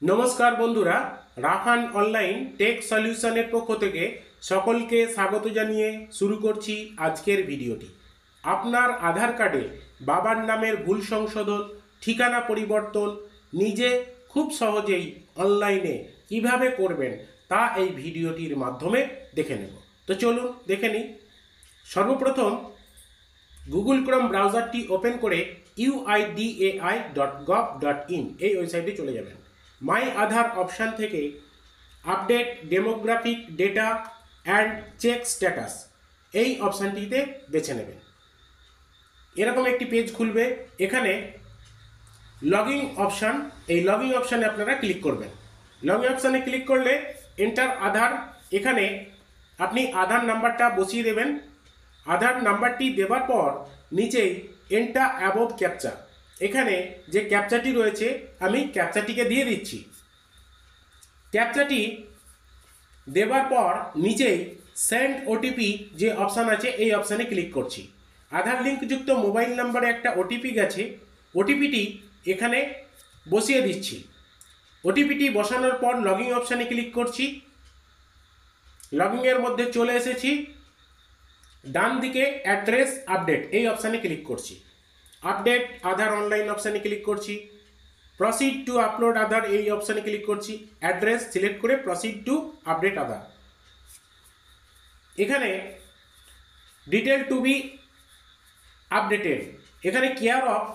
নমস্কার বন্ধুরা, Rafan online take সলিউশনের পক্ষ থেকে সকলকে স্বাগত জানিয়ে শুরু করছি আজকের ভিডিওটি। আপনার আধার কার্ডে বাবার নামের ভুল সংশোধন, ঠিকানা পরিবর্তন নিজে খুব সহজেই অনলাইনে কিভাবে করবেন তা এই ভিডিওটির মাধ্যমে দেখে নেব। তো চলুন দেখে নিই। সর্বপ্রথম গুগল ক্রোম ব্রাউজারটি ওপেন করে uidai.gov.in এই ওয়েবসাইটে চলে যাবেন। মাই আধার অপশান থেকে update demographic data and check status এই অপশানটিতে বেছে নেবেন। এরকম একটি পেজ খুলবে। এখানে লগইন অপশান, এই লগইন অপশানে আপনারা ক্লিক করবেন। লগইন অপশানে ক্লিক করলে এন্টার আধার, এখানে আপনি আধার নাম্বারটা বসিয়ে দেবেন। আধার নাম্বারটি দেওয়ার পর নিচেই এন্টার অ্যাবোভ ক্যাপচা, এখানে যে ক্যাপচাটি রয়েছে আমি ক্যাপচাটিকে দিয়ে দিচ্ছি। ক্যাপচাটি দেওয়ার পর নিচেই সেন্ড ওটিপি যে অপশান আছে এই অপশানে ক্লিক করছি। আধার লিঙ্কযুক্ত মোবাইল নাম্বারে একটা ওটিপি গেছে, ওটিপিটি এখানে বসিয়ে দিচ্ছি। ওটিপিটি বসানোর পর লগইন অপশানে ক্লিক করছি। লগইনের মধ্যে চলে এসেছি। ডান দিকে অ্যাড্রেস আপডেট এই অপশানে ক্লিক করছি। আপডেট আধার অনলাইন অপশানে ক্লিক করছি। প্রসিড টু আপলোড আধার এই অপশানে ক্লিক করছি। অ্যাড্রেস সিলেক্ট করে প্রসিড টু আপডেট আধার। এখানে ডিটেল টু বি আপডেটেড, এখানে কেয়ার অফ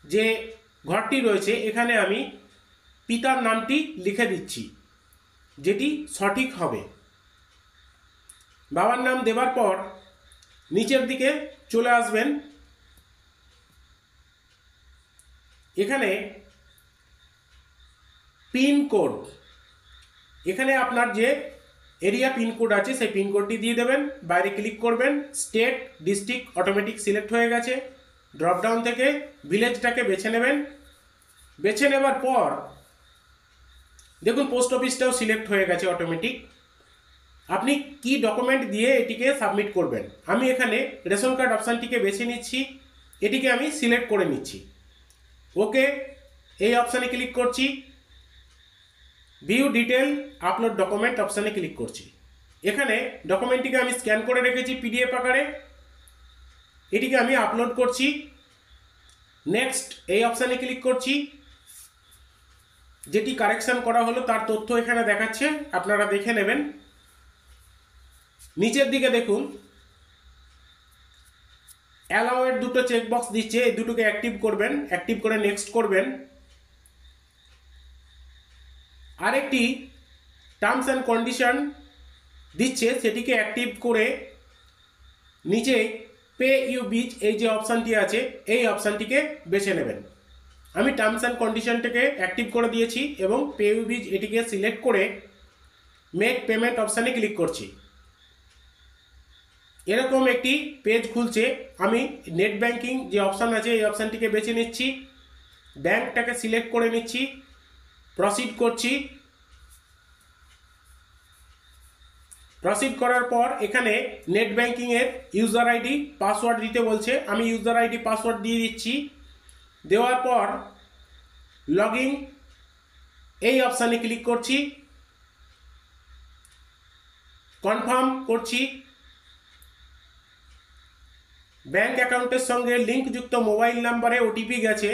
যে ঘরটি রয়েছে এখানে আমি পিতার নামটি লিখে দিচ্ছি যেটি সঠিক হবে। বাবার নাম দেওয়ার পর নিচের দিকে চলে আসবেন। এখানে পিনকোড, এখানে আপনার যে এরিয়া পিনকোড আছে সেই পিনকোডটি দিয়ে দেবেন। বাইরে ক্লিক করবেন। স্টেট ডিস্ট্রিক্ট অটোমেটিক সিলেক্ট হয়ে গেছে। ড্রপডাউন থেকে ভিলেজটাকে বেছে নেবেন। বেছে নেবার পর দেখুন পোস্ট অফিসটাও সিলেক্ট হয়ে গেছে অটোমেটিক। আপনি কি ডকুমেন্ট দিয়ে এটিকে সাবমিট করবেন, আমি এখানে রেশন কার্ড অপশানটিকে বেছে নিচ্ছি, এটিকে আমি সিলেক্ট করে নিচ্ছি। ওকে এই অপশানে ক্লিক করছি। ভিউ ডিটেল আপলোড ডকুমেন্ট অপশানে ক্লিক করছি। এখানে ডকুমেন্টটিকে আমি স্ক্যান করে রেখেছি পিডিএফ আকারে, এটিকে আমি আপলোড করছি। নেক্সট এই অপশানে ক্লিক করছি। যেটি কারেকশন করা হলো তার তথ্য এখানে দেখাচ্ছে, আপনারা দেখে নেবেন। নিচের দিকে দেখুন অ্যালাউয়ের দুটো চেকবক্স দিচ্ছে, এই দুটোকে অ্যাক্টিভ করবেন। অ্যাক্টিভ করে নেক্সট করবেন। আরেকটি টার্মস অ্যান্ড কন্ডিশন দিচ্ছে, সেটিকে অ্যাক্টিভ করে নিচে পে ইউ বিচ এই যে অপশানটি আছে এই অপশানটিকে বেছে নেবেন। আমি টার্মস অ্যান্ড কন্ডিশনটাকে অ্যাক্টিভ করে দিয়েছি এবং পে ইউ বিচ এটিকে সিলেক্ট করে মেক পেমেন্ট অপশানে ক্লিক করছি। এরকম একটি পেজ খুলছে। আমি নেট ব্যাংকিং যে অপশান আছে এই অপশানটিকে বেছে নিচ্ছি। ব্যাংকটাকে সিলেক্ট করে নিচ্ছি, প্রসিড করছি। প্রসিড করার পর এখানে নেট ব্যাংকিংয়ের ইউজার আইডি পাসওয়ার্ড দিতে বলছে, আমি ইউজার আইডি পাসওয়ার্ড দিয়ে দিচ্ছি। দেওয়ার পর লগইন এই অপশানে ক্লিক করছি, কনফার্ম করছি। ব্যাংক অ্যাকাউন্টের সঙ্গে লিঙ্কযুক্ত মোবাইল নাম্বারে ওটিপি গেছে,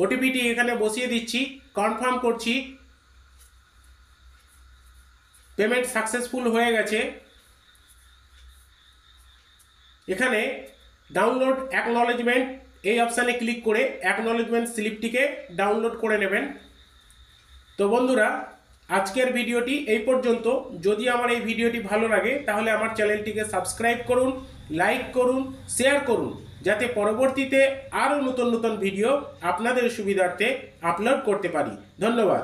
ওটিপিটি এখানে বসিয়ে দিচ্ছি, কনফার্ম করছি। পেমেন্ট সাকসেসফুল হয়ে গেছে। এখানে ডাউনলোড অ্যাকনলেজমেন্ট এই অপশানে ক্লিক করে অ্যাকনলেজমেন্ট স্লিপটিকে ডাউনলোড করে নেবেন। তো বন্ধুরা, আজকের ভিডিওটি এই পর্যন্ত। যদি আমার এই ভিডিওটি ভালো লাগে তাহলে আমার চ্যানেলটিকে সাবস্ক্রাইব করুন, লাইক করুন, শেয়ার করুন, যাতে পরবর্তীতে আরও নতুন নতুন ভিডিও আপনাদের সুবিধার্থে আপলোড করতে পারি। ধন্যবাদ।